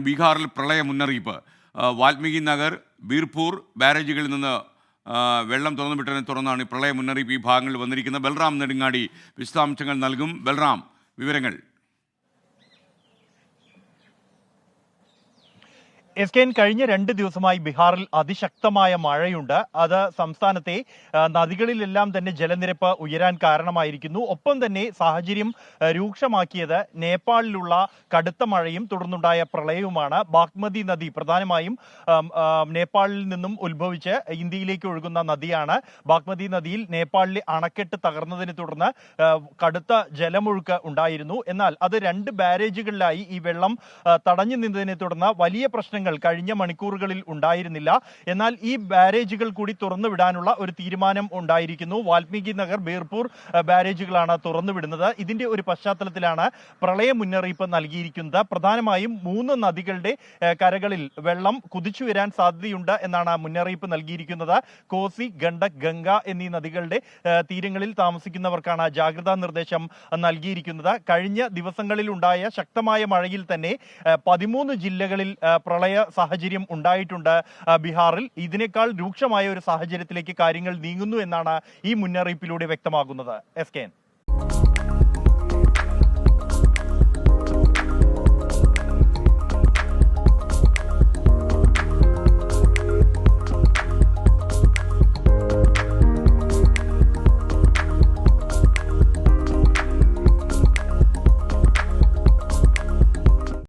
ബീഹാറിൽ പ്രളയ മുന്നറിയിപ്പ്. വാൽമീകി നഗർ, ബീർപൂർ ബാരേജുകളിൽ നിന്ന് വെള്ളം തുറന്നുവിട്ടതിനെ തുടർന്നാണ് ഈ പ്രളയ മുന്നറിയിപ്പ് ഈ ഭാഗങ്ങളിൽ വന്നിരിക്കുന്നത്. ബൽറാം നെടുങ്ങാടി വിശദാംശങ്ങൾ നൽകും. ബൽറാം, വിവരങ്ങൾ. എസ്കെൻ, കഴിഞ്ഞ 2 ദിവസമായി ബീഹാറിൽ അതിശക്തമായ മഴയുണ്ട്. അത് സംസ്ഥാനത്തെ നദികളിലെല്ലാം തന്നെ ജലനിരപ്പ് ഉയരാൻ കാരണമായിരിക്കുന്നു. ഒപ്പം തന്നെ സാഹചര്യം രൂക്ഷമാക്കിയത് നേപ്പാളിലുള്ള കടുത്ത മഴയും തുടർന്നുണ്ടായ പ്രളയവുമാണ്. ബാഗ്മതി നദി പ്രധാനമായും നേപ്പാളിൽ നിന്നും ഉത്ഭവിച്ച് ഇന്ത്യയിലേക്ക് ഒഴുകുന്ന നദിയാണ്. ബാഗ്മതി നദിയിൽ നേപ്പാളിലെ അണക്കെട്ട് തകർന്നതിനെ തുടർന്ന് കടുത്ത ജലമൊഴുക്ക് ഉണ്ടായിരുന്നു. എന്നാൽ അത് 2 ബാരേജുകളിലായി ഈ വെള്ളം തടഞ്ഞു നിന്നതിനെ തുടർന്ന് വലിയ പ്രശ്നങ്ങൾ കഴിഞ്ഞ മണിക്കൂറുകളിൽ ഉണ്ടായിരുന്നില്ല. എന്നാൽ ഈ ബാരേജുകൾ കൂടി തുറന്നുവിടാനുള്ള ഒരു തീരുമാനം ഉണ്ടായിരിക്കുന്നു. വാൽമീകി നഗർ, ബീർപൂർ ബാരേജുകളാണ് തുറന്നുവിടുന്നത്. ഇതിന്റെ ഒരു പശ്ചാത്തലത്തിലാണ് പ്രളയ മുന്നറിയിപ്പ് നൽകിയിരിക്കുന്നത്. പ്രധാനമായും 3 നദികളുടെ കരകളിൽ വെള്ളം കുതിച്ചുയരാൻ സാധ്യതയുണ്ട് എന്നാണ് മുന്നറിയിപ്പ് നൽകിയിരിക്കുന്നത്. കോസി, ഗണ്ഡക്, ഗംഗ എന്നീ നദികളുടെ തീരങ്ങളിൽ താമസിക്കുന്നവർക്കാണ് ജാഗ്രതാ നിർദ്ദേശം നൽകിയിരിക്കുന്നത്. കഴിഞ്ഞ ദിവസങ്ങളിൽ ഉണ്ടായ ശക്തമായ മഴയിൽ തന്നെ 13 ജില്ലകളിൽ പ്രളയ സാഹചര്യം ഉണ്ടായിട്ടുണ്ട് ബീഹാറിൽ. ഇതിനേക്കാൾ രൂക്ഷമായ ഒരു സാഹചര്യത്തിലേക്ക് കാര്യങ്ങൾ നീങ്ങുന്നു എന്നാണ് ഈ മുന്നറിയിപ്പിലൂടെ വ്യക്തമാകുന്നത്. എസ്കെൻ.